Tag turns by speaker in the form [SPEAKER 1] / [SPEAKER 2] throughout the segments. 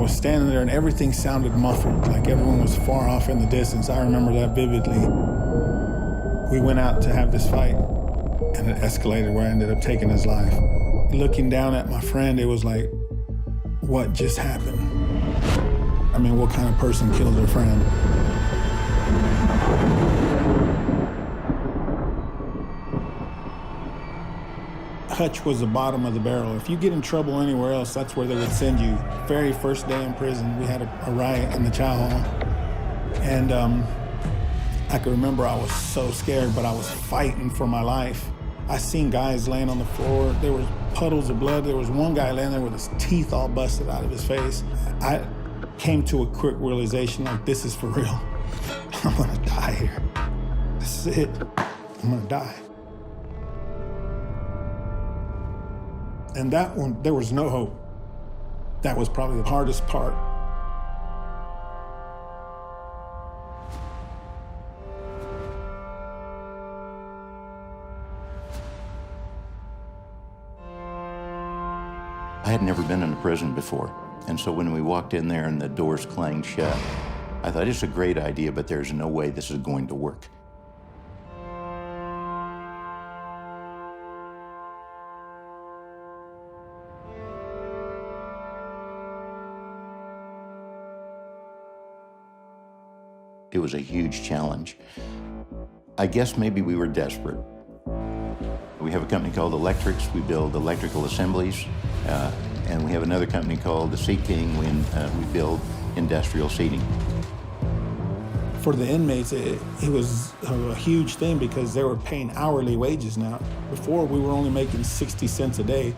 [SPEAKER 1] was standing there and everything sounded muffled, like everyone was far off in the distance. I remember that vividly. We went out to have this fight, and it escalated where I ended up taking his life. Looking down at my friend, it was like, what just happened? I mean, what kind of person killed their friend? Hutch was the bottom of the barrel. If you get in trouble anywhere else, that's where they would send you. Very first day in prison, we had a riot in the chow hall. And I can remember I was so scared, but I was fighting for my life. I seen guys laying on the floor. There was puddles of blood. There was one guy laying there with his teeth all busted out of his face. I came to a quick realization, like, this is for real. I'm gonna die here. This is it. I'm gonna die. And that one, there was no hope. That was probably the hardest part.
[SPEAKER 2] I had never been in a prison before. And so when we walked in there and the doors clanged shut, I thought, it's a great idea, but there's no way this is going to work. It was a huge challenge. I guess maybe we were desperate. We have a company called Electrics. We build electrical assemblies. And we have another company called the Sea King. We build industrial seating.
[SPEAKER 1] For the inmates, it was a huge thing because they were paying hourly wages now. Before, we were only making 60 cents a day.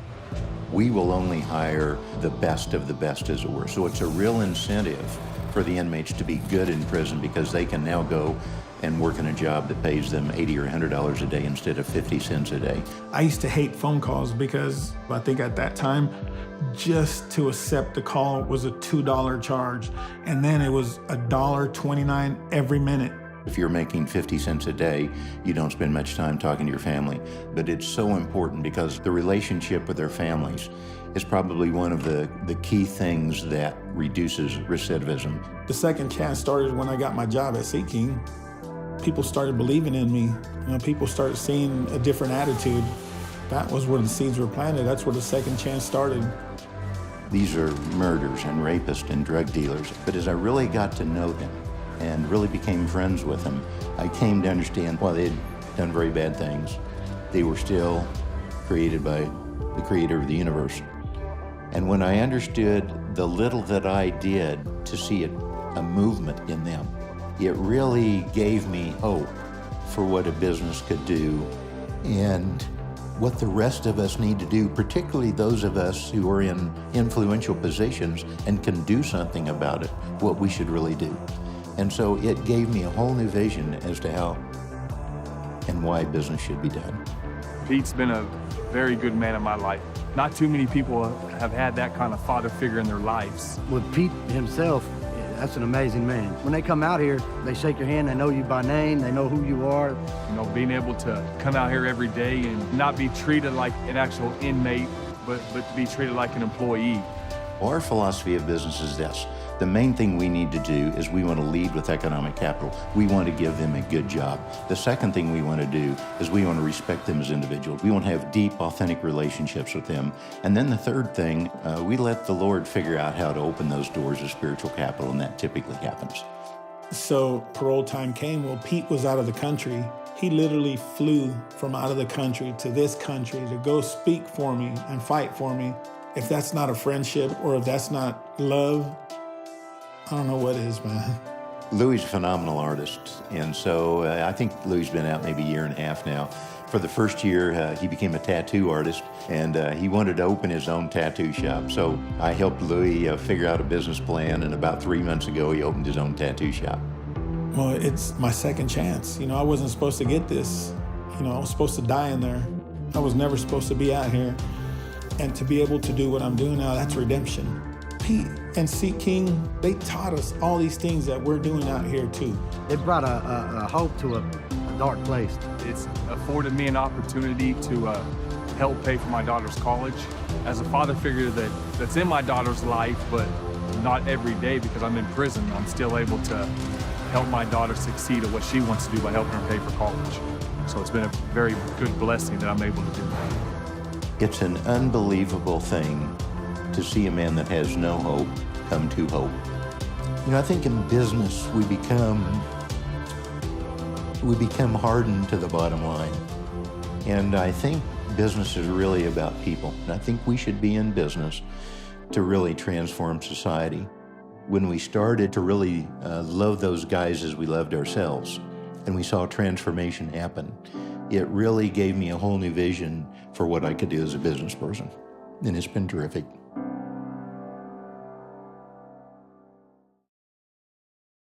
[SPEAKER 2] We will only hire the best of the best, as it were. So it's a real incentive for the inmates to be good in prison because they can now go and work in a job that pays them $80 or $100 a day instead of 50 cents a day.
[SPEAKER 1] I used to hate phone calls because I think at that time, just to accept the call was a $2 charge. And then it was $1.29 every minute.
[SPEAKER 2] If you're making 50 cents a day, you don't spend much time talking to your family. But it's so important because the relationship with their families is probably one of the key things that reduces recidivism.
[SPEAKER 1] The second chance started when I got my job at Sea King. People started believing in me. People started seeing a different attitude. That was where the seeds were planted. That's where the second chance started.
[SPEAKER 2] These are murderers and rapists and drug dealers. But as I really got to know them and really became friends with them, I came to understand while they had done very bad things, they were still created by the creator of the universe. And when I understood the little that I did to see a movement in them, it really gave me hope for what a business could do and what the rest of us need to do, particularly those of us who are in influential positions and can do something about it, what we should really do. And so it gave me a whole new vision as to how and why business should be done.
[SPEAKER 3] Pete's been a very good man in my life. Not too many people have had that kind of father figure in their lives.
[SPEAKER 4] With Pete himself, that's an amazing man. When they come out here, they shake your hand, they know you by name, they know who you are.
[SPEAKER 3] Being able to come out here every day and not be treated like an actual inmate, but to be treated like an employee.
[SPEAKER 2] Our philosophy of business is this. The main thing we need to do is we want to lead with economic capital. We want to give them a good job. The second thing we want to do is we want to respect them as individuals. We want to have deep, authentic relationships with them. And then the third thing, we let the Lord figure out how to open those doors of spiritual capital, and that typically happens.
[SPEAKER 1] So parole time came. Well, Pete was out of the country. He literally flew from out of the country to this country to go speak for me and fight for me. If that's not a friendship or if that's not love, I don't know what is, man.
[SPEAKER 2] Louis is a phenomenal artist, and so I think Louis has been out maybe a year and a half now. For the first year, he became a tattoo artist, and he wanted to open his own tattoo shop. So I helped Louis figure out a business plan, and about 3 months ago, he opened his own tattoo shop.
[SPEAKER 1] Well, it's my second chance. I wasn't supposed to get this. I was supposed to die in there. I was never supposed to be out here. And to be able to do what I'm doing now, that's redemption. Pete and Sea King, they taught us all these things that we're doing out here too.
[SPEAKER 4] It brought a hope to a dark place.
[SPEAKER 3] It's afforded me an opportunity to help pay for my daughter's college. As a father figure that's in my daughter's life, but not every day because I'm in prison, I'm still able to help my daughter succeed at what she wants to do by helping her pay for college. So it's been a very good blessing that I'm able to do that.
[SPEAKER 2] It's an unbelievable thing to see a man that has no hope come to hope. You know, I think in business we become hardened to the bottom line. And I think business is really about people. And I think we should be in business to really transform society. When we started to really love those guys as we loved ourselves, and we saw transformation happen, it really gave me a whole new vision for what I could do as a business person. And it's been terrific.